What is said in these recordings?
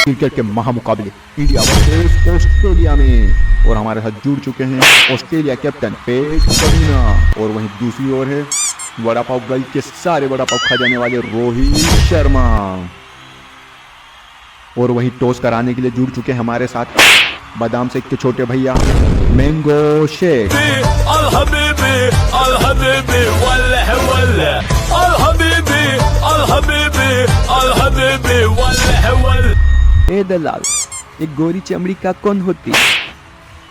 Cricket के महामुकाबले India versus Australia में। और हमारे साथ जुड़ चुके हैं ऑस्ट्रेलिया कैप्टन पेट कमिंस और वहीं दूसरी ओर है वड़ा पाव गली के सारे वड़ा पाव खा जाने वाले रोहित शर्मा। और वहीं टॉस कराने के लिए जुड़ चुके हैं हमारे साथ बादाम शेख के छोटे भैया मैंगो शेख। ए दलाल, एक गोरी चमड़ी का कौन होती?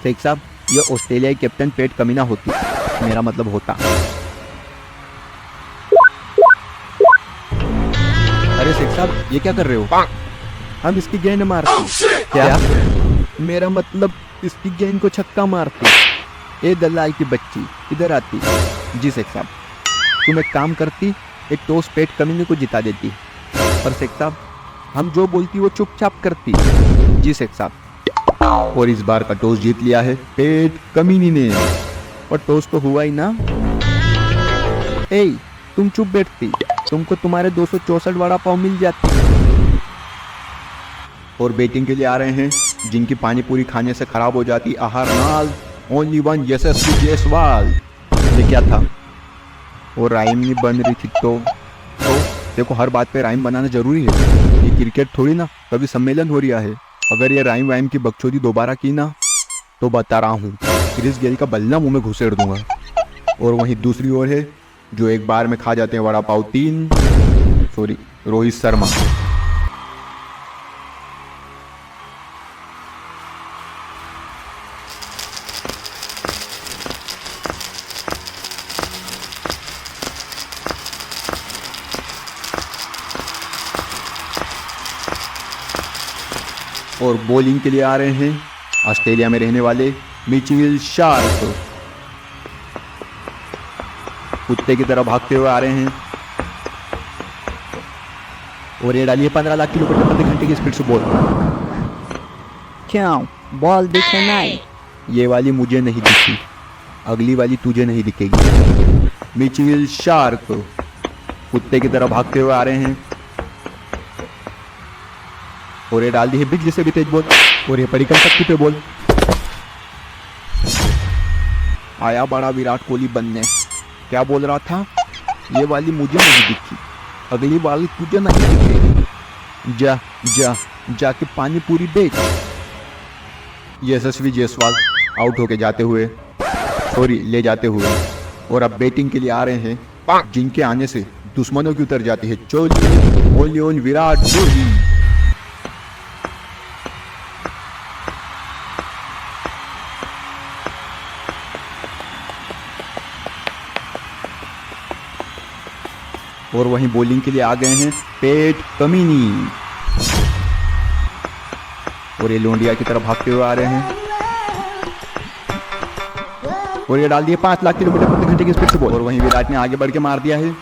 शेख साहब, ये ऑस्ट्रेलियाई कैप्टन पेट कमिंस होती, मेरा मतलब होता। अरे शेख साहब, ये क्या कर रहे हो? हम इसकी गेंद मारते। क्या? मेरा मतलब इसकी गेंद को छक्का मारती। ए दलाल की बच्ची, इधर आती। जी शेख साहब, तुम एक काम करती, एक टॉस पेट कमिंस को जिता देती। पर शेख साहब, हम जो बोलती वो चुपचाप करती। जी शेख साहब। और इस बार का टॉस जीत लिया है पेट कमिंस ने। और टॉस तो हुआ ही ना। ए, तुम चुप बैठती, तुमको तुम्हारे 264 वड़ा पाव मिल जाती। और बैटिंग के लिए आ रहे हैं जिनकी पानी पूरी खाने से खराब हो जाती आहार नाल, ओनली वन यशस्वी जायसवाल। ये क्या था? और राइम नहीं बन रही थी तो देखो, हर बात पे राइम बनाना जरूरी है। ये क्रिकेट थोड़ी ना कभी सम्मेलन हो रहा है। अगर ये राइम वाइम की बकचोदी दोबारा की ना तो बता रहा हूँ क्रिस गेल का बल्ला मुंह में घुसेड़ दूंगा। और वहीं दूसरी ओर है जो एक बार में खा जाते हैं वड़ा पाव रोहित शर्मा। और बॉलिंग के लिए आ रहे हैं ऑस्ट्रेलिया में रहने वाले मिचेल स्टार्क। कुत्ते की तरह भागते हुए आ रहे हैं और ये डालिए 15 लाख किलोमीटर प्रति घंटे की स्पीड से बॉल। क्यों? बॉल दिखे नहीं? ये वाली मुझे नहीं दिखी, अगली वाली तुझे नहीं दिखेगी। मिचेल स्टार्क कुत्ते की तरह भागते हुए आ रहे हैं और ये डाल दी है बिजली से भी तेज बॉल। और ये परिकल शक्ति पे बॉल। आया बड़ा विराट कोहली बनने। क्या बोल रहा था? ये वाली मुझे नहीं दिखी, अगली वाली तुझे नहीं दिखेगी। जाके पानी पूरी बेच। यशस्वी जायसवाल आउट होके जाते हुए ले जाते हुए। और अब बैटिंग के लिए आ रहे हैं जिनके आने से दुश्मनों की उतर जाती है चोली, ओनली ओन विराट कोहली। और वहीं बॉलिंग के लिए आ गए हैं पेट कमिंस। और ये लोंडिया की तरफ भागते हुए आ रहे हैं और ये डाल दिए 5 लाख किलोमीटर प्रति घंटे की स्पीड से बॉल। और वहीं विराट ने आगे बढ़ के मार दिया है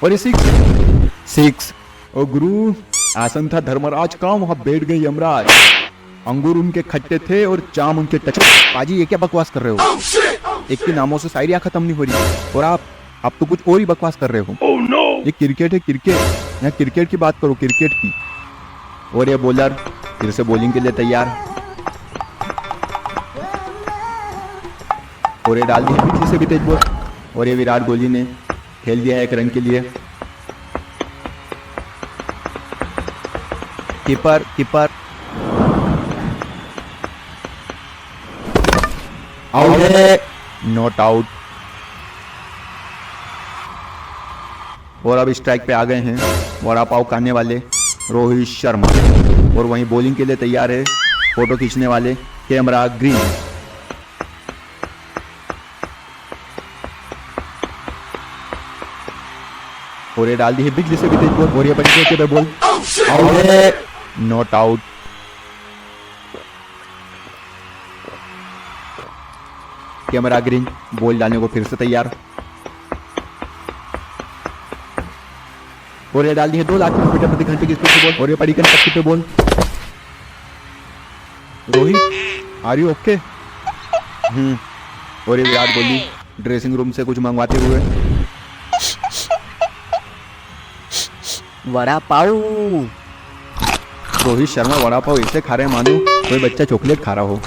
और ये 6। और गुरु, आसन था धर्मराज का, वहां बैठ गए यमराज। अंगूर उनके खट्टे थे और जाम उनके टचे। पाजी, ये क्या बकवास कर रहे हो? एक के नामों से शायरियां खत्म नहीं हो रही और आप तो कुछ और ही बकवास कर रहे हो। oh, no! ये क्रिकेट है, क्रिकेट। यहाँ क्रिकेट की बात करो, क्रिकेट की। और ये बॉलर फिर से बॉलिंग के लिए तैयार और ये डाल दी है पिछली से भी तेज बॉल। और ये विराट कोहली ने खेल दिया है 1 रन के लिए। कीपर आउट है, नॉट आउट। और अब स्ट्राइक पे आ गए हैं वड़ा पाव खाने वाले रोहित शर्मा। और वहीं बॉलिंग के लिए तैयार है फोटो खींचने वाले कैमरा ग्रीन। और ये डाल दी है बिजली से भी तेज बॉल। और ये पंचे पे बॉल आउट है, not out. Camera green ball डालने को फिर से तैयार और ये डाल दी है 2 लाख किलोमीटर प्रति घंटे की स्पीड से बॉल। और ये पड़ी शक्ति पे ball. Rohit, are you okay? और ये विराट कोहली ड्रेसिंग रूम से कुछ मंगवाते हुए वड़ा पाव। रोहित शर्मा वड़ा पाव ऐसे खा रहे हैं मानो कोई बच्चा चॉकलेट खा रहा हो।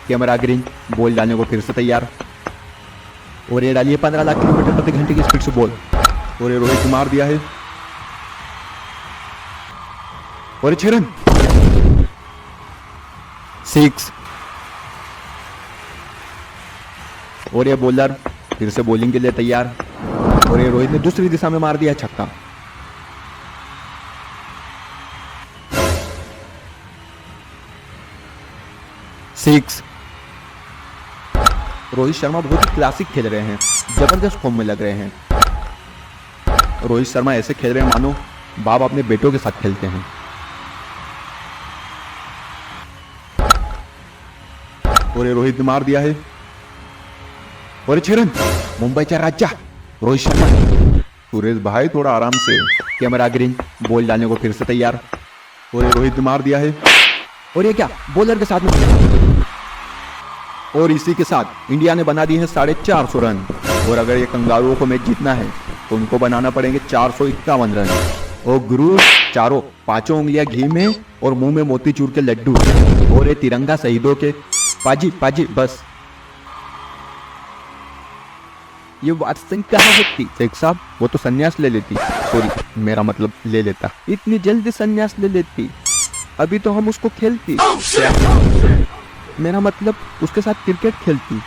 कैमरा ग्रीन, बॉल डालने को फिर से तैयार। और ये डालिए 15 लाख किलोमीटर प्रति घंटे की स्पीड से बॉल। और ये रोहित मार दिया है और ये 6 रन। 6। और ये बॉलर फिर से बॉलिंग के लिए तैयार। और ये रोहित ने दूसरी दिशा में मार दिया छक्का। 6। रोहित शर्मा बहुत ही क्लासिक खेल रहे हैं, जबरदस्त फॉर्म में लग रहे हैं। रोहित शर्मा ऐसे खेल रहे हैं मानो बाप अपने बेटों के साथ खेलते हैं। और ये रोहित ने मार दिया है और 6 रन। मुंबईचा राजा रोहित शर्मा। सुरेश भाई थोड़ा आराम से। कैमरा ग्रीन, बॉल डालने को फिर से तैयार। और ये रोहित ने मार दिया है और ये क्या बॉलर के साथ में। और इसी के साथ इंडिया ने बना दी है 450 रन। और अगर ये कंगारुओं को मैच जीतना है तो उनको बनाना पड़ेंगे 451 रन। और गुरु चारों 5 उंगलियां घी में और मुंह में मोतीचूर के लड्डू। और ये तिरंगा शहीदों के पाजी पाजी बस। ये वाटसन कहाँ होती शेख साहब? वो तो संन्यास ले लेती। सॉरी, मेरा मतलब ले लेता। इतनी जल्दी संन्यास ले लेती? अभी तो हम उसको खेलती। मेरा मतलब उसके साथ क्रिकेट खेलती।